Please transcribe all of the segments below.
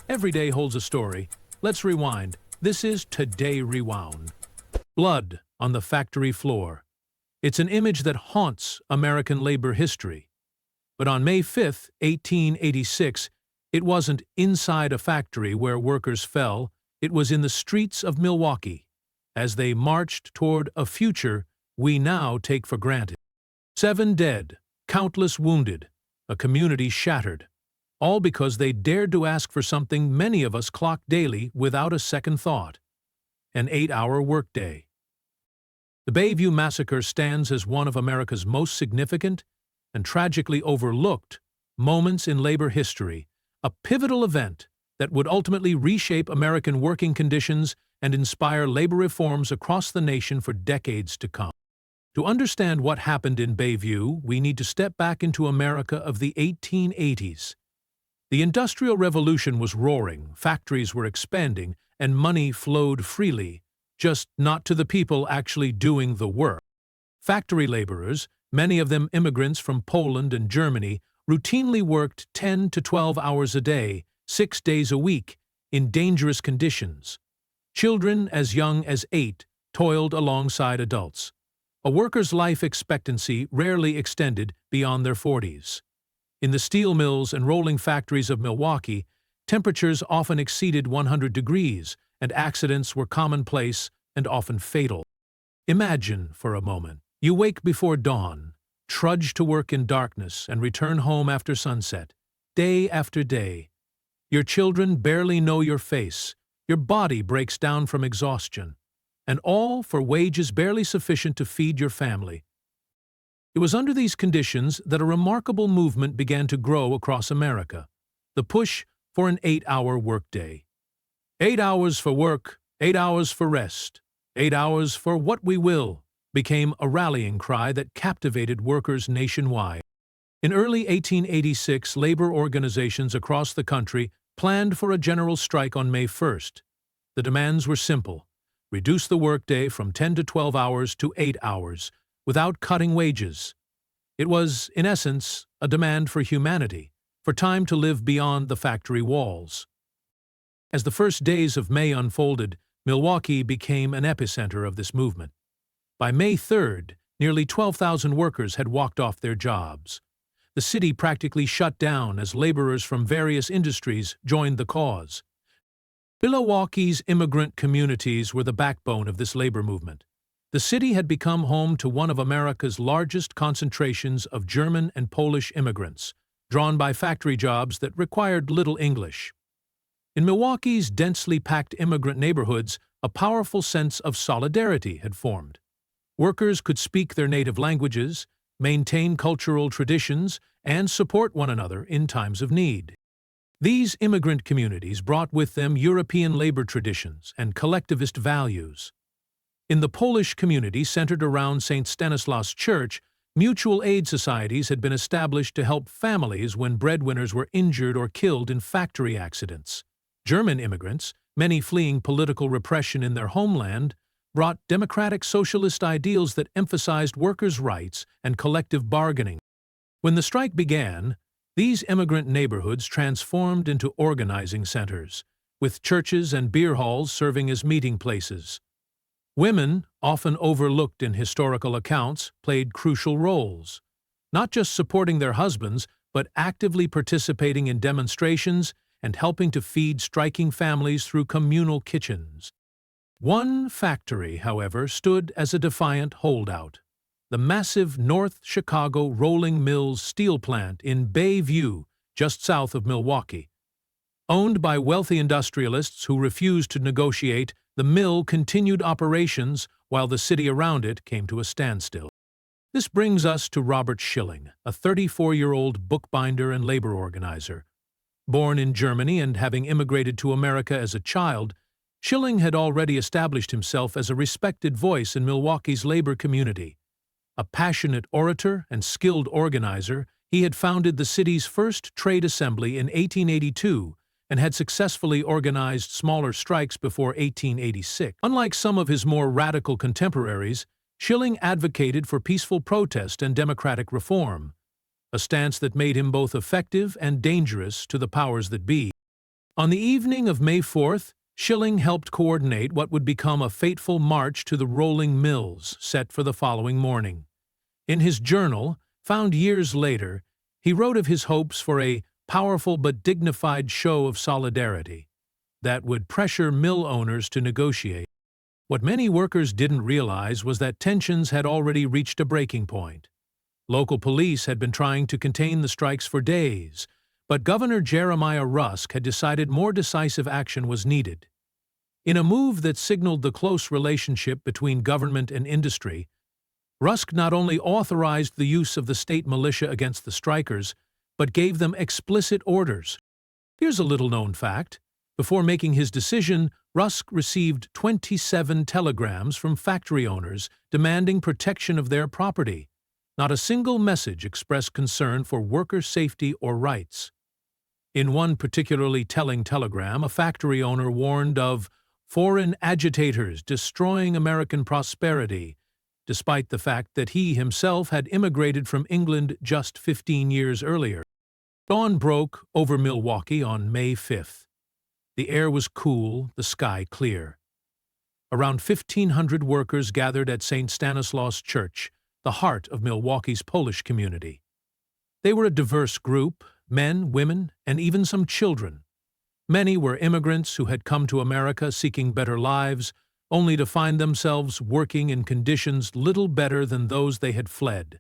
Every day holds a story. Let's rewind. This is Today Rewound. Blood on the factory floor. It's an image that haunts American labor history. But on May 5, 1886, it wasn't inside a factory where workers fell, it was in the streets of Milwaukee, as they marched toward a future we now take for granted. 7 dead, countless wounded, a community shattered, all because they dared to ask for something many of us clock daily without a second thought: an 8-hour workday. The Bayview Massacre stands as one of America's most significant and tragically overlooked moments in labor history, a pivotal event that would ultimately reshape American working conditions and inspire labor reforms across the nation for decades to come. To understand what happened in Bayview, we need to step back into America of the 1880s. The Industrial Revolution was roaring, factories were expanding, and money flowed freely, just not to the people actually doing the work. Factory laborers, many of them immigrants from Poland and Germany, routinely worked 10 to 12 hours a day, 6 days a week, in dangerous conditions. Children as young as 8 toiled alongside adults. A worker's life expectancy rarely extended beyond their 40s. In the steel mills and rolling factories of Milwaukee, temperatures often exceeded 100 degrees, and accidents were commonplace and often fatal. Imagine, for a moment, you wake before dawn, trudge to work in darkness, and return home after sunset, day after day. Your children barely know your face, your body breaks down from exhaustion, and all for wages barely sufficient to feed your family. It was under these conditions that a remarkable movement began to grow across America: the push for an 8-hour workday. 8 hours for work, 8 hours for rest, 8 hours for what we will, became a rallying cry that captivated workers nationwide. In early 1886, labor organizations across the country planned for a general strike on May 1st. The demands were simple: reduce the workday from 10 to 12 hours to 8 hours, without cutting wages. It was, in essence, a demand for humanity, for time to live beyond the factory walls. As the first days of May unfolded, Milwaukee became an epicenter of this movement. By May 3rd, nearly 12,000 workers had walked off their jobs. The city practically shut down as laborers from various industries joined the cause. Milwaukee's immigrant communities were the backbone of this labor movement. The city had become home to one of America's largest concentrations of German and Polish immigrants, drawn by factory jobs that required little English. In Milwaukee's densely packed immigrant neighborhoods, a powerful sense of solidarity had formed. Workers could speak their native languages, maintain cultural traditions, and support one another in times of need. These immigrant communities brought with them European labor traditions and collectivist values. In the Polish community centered around St. Stanislaus Church, mutual aid societies had been established to help families when breadwinners were injured or killed in factory accidents. German immigrants, many fleeing political repression in their homeland, brought democratic socialist ideals that emphasized workers' rights and collective bargaining. When the strike began, these immigrant neighborhoods transformed into organizing centers, with churches and beer halls serving as meeting places. Women, often overlooked in historical accounts, played crucial roles, not just supporting their husbands, but actively participating in demonstrations and helping to feed striking families through communal kitchens. One factory, however, stood as a defiant holdout: the massive North Chicago Rolling Mills steel plant in Bayview, just south of Milwaukee. Owned by wealthy industrialists who refused to negotiate, the mill continued operations while the city around it came to a standstill. This brings us to Robert Schilling, a 34-year-old bookbinder and labor organizer. Born in Germany and having immigrated to America as a child, Schilling had already established himself as a respected voice in Milwaukee's labor community. A passionate orator and skilled organizer, he had founded the city's first trade assembly in 1882 and had successfully organized smaller strikes before 1886. Unlike some of his more radical contemporaries, Schilling advocated for peaceful protest and democratic reform, a stance that made him both effective and dangerous to the powers that be. On the evening of May 4th, Schilling helped coordinate what would become a fateful march to the rolling mills set for the following morning. In his journal, found years later, he wrote of his hopes for a powerful but dignified show of solidarity that would pressure mill owners to negotiate. What many workers didn't realize was that tensions had already reached a breaking point. Local police had been trying to contain the strikes for days, but Governor Jeremiah Rusk had decided more decisive action was needed. In a move that signaled the close relationship between government and industry, Rusk not only authorized the use of the state militia against the strikers, but gave them explicit orders. Here's a little-known fact. Before making his decision, Rusk received 27 telegrams from factory owners demanding protection of their property. Not a single message expressed concern for worker safety or rights. In one particularly telling telegram, a factory owner warned of foreign agitators destroying American prosperity, despite the fact that he himself had immigrated from England just 15 years earlier. Dawn broke over Milwaukee on May 5th. The air was cool, the sky clear. Around 1,500 workers gathered at St. Stanislaus Church, the heart of Milwaukee's Polish community. They were a diverse group, men, women, and even some children. Many were immigrants who had come to America seeking better lives, only to find themselves working in conditions little better than those they had fled.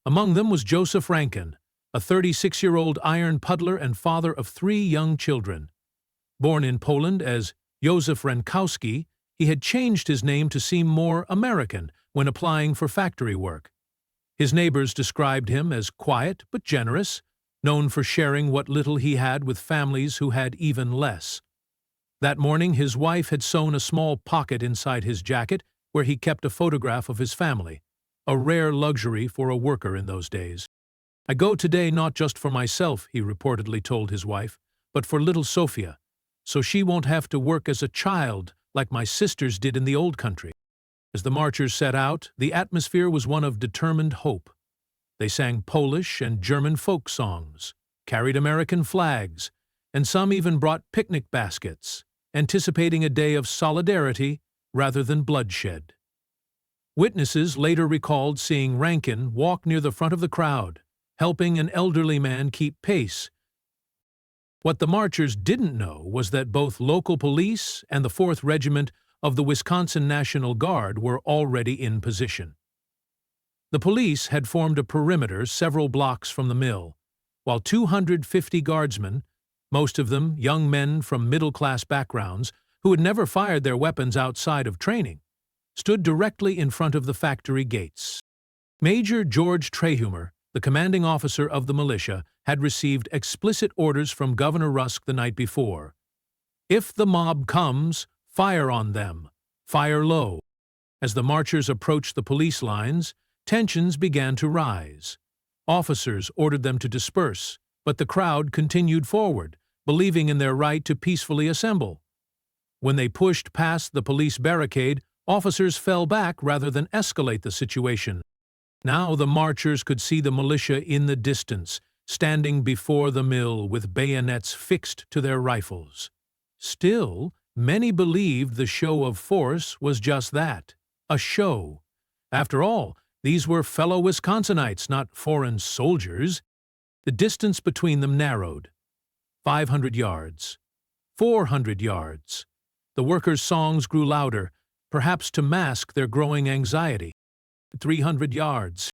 Among them was Joseph Rankin, a 36-year-old iron puddler and father of 3 young children. Born in Poland as Józef Rankowski, he had changed his name to seem more American when applying for factory work. His neighbors described him as quiet but generous, known for sharing what little he had with families who had even less. That morning, his wife had sewn a small pocket inside his jacket where he kept a photograph of his family, a rare luxury for a worker in those days. "I go today not just for myself," he reportedly told his wife, "but for little Sophia, so she won't have to work as a child like my sisters did in the old country." As the marchers set out, the atmosphere was one of determined hope. They sang Polish and German folk songs, carried American flags, and some even brought picnic baskets, anticipating a day of solidarity rather than bloodshed. Witnesses later recalled seeing Rankin walk near the front of the crowd, helping an elderly man keep pace. What the marchers didn't know was that both local police and the 4th Regiment of the Wisconsin National Guard were already in position. The police had formed a perimeter several blocks from the mill, while 250 guardsmen, most of them young men from middle-class backgrounds who had never fired their weapons outside of training, stood directly in front of the factory gates. Major George Trehumer, the commanding officer of the militia, had received explicit orders from Governor Rusk the night before. "If the mob comes, fire on them. Fire low." As the marchers approached the police lines, tensions began to rise. Officers ordered them to disperse, but the crowd continued forward, believing in their right to peacefully assemble. When they pushed past the police barricade, officers fell back rather than escalate the situation. Now the marchers could see the militia in the distance, standing before the mill with bayonets fixed to their rifles. Still, many believed the show of force was just that, a show. After all, these were fellow Wisconsinites, not foreign soldiers. The distance between them narrowed. 500 yards. 400 yards. The workers' songs grew louder, perhaps to mask their growing anxiety. 300 yards.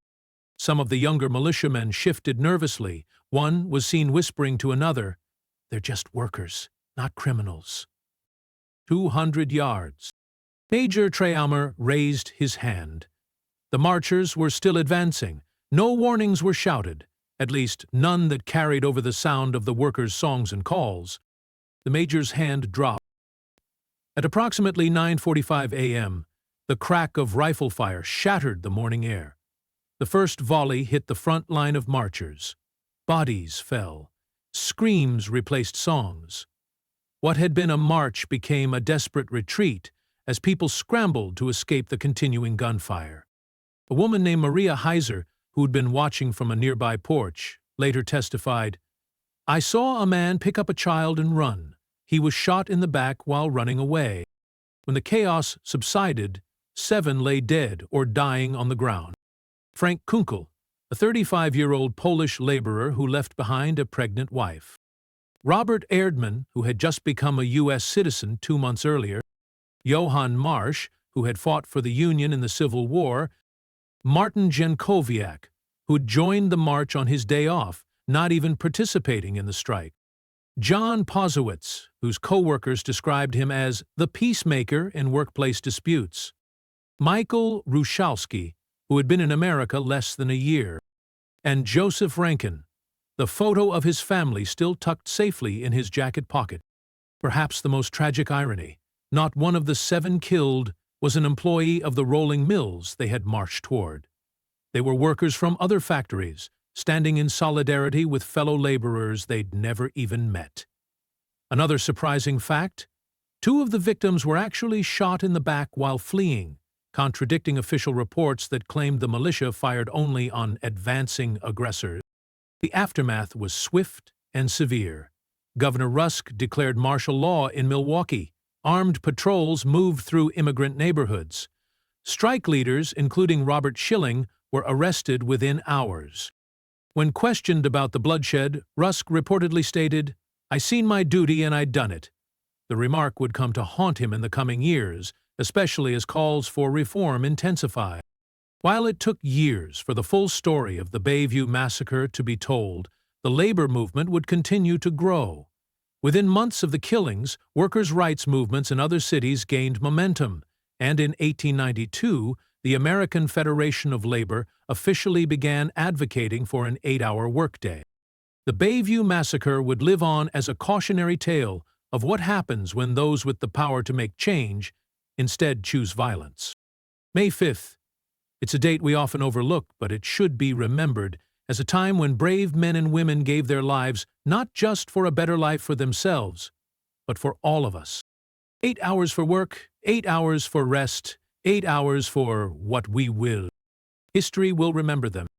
Some of the younger militiamen shifted nervously. One was seen whispering to another, "They're just workers, not criminals." 200 yards. Major Trehumer raised his hand. The marchers were still advancing. No warnings were shouted, at least none that carried over the sound of the workers' songs and calls. The major's hand dropped. At approximately 9:45 a.m., the crack of rifle fire shattered the morning air. The first volley hit the front line of marchers. Bodies fell. Screams replaced songs. What had been a march became a desperate retreat as people scrambled to escape the continuing gunfire. A woman named Maria Heiser, who'd been watching from a nearby porch, later testified, "I saw a man pick up a child and run. he was shot in the back while running away. When the chaos subsided, 7 lay dead or dying on the ground. Frank Kunkel, a 35-year-old Polish laborer who left behind a pregnant wife. Robert Erdman, who had just become a U.S. citizen 2 months earlier. Johann Marsch, who had fought for the Union in the Civil War. Martin Jankowiak, who had joined the march on his day off, not even participating in the strike. John Pozowitz, whose co-workers described him as the peacemaker in workplace disputes. Michael Ruszalski, who had been in America less than a year. And Joseph Rankin, the photo of his family still tucked safely in his jacket pocket. Perhaps the most tragic irony, not one of the 7 killed was an employee of the rolling mills they had marched toward. They were workers from other factories, standing in solidarity with fellow laborers they'd never even met. Another surprising fact: 2 of the victims were actually shot in the back while fleeing, contradicting official reports that claimed the militia fired only on advancing aggressors. The aftermath was swift and severe. Governor Rusk declared martial law in Milwaukee. Armed patrols moved through immigrant neighborhoods. Strike leaders, including Robert Schilling, were arrested within hours. When questioned about the bloodshed, Rusk reportedly stated, "I seen my duty and I'd done it." The remark would come to haunt him in the coming years, especially as calls for reform intensified. While it took years for the full story of the Bayview Massacre to be told, the labor movement would continue to grow. Within months of the killings, workers' rights movements in other cities gained momentum, and in 1892, the American Federation of Labor officially began advocating for an 8-hour workday. The Bayview Massacre would live on as a cautionary tale of what happens when those with the power to make change instead choose violence. May 5th. It's a date we often overlook, but it should be remembered as a time when brave men and women gave their lives not just for a better life for themselves, but for all of us. 8 hours for work, 8 hours for rest, 8 hours for what we will. History will remember them.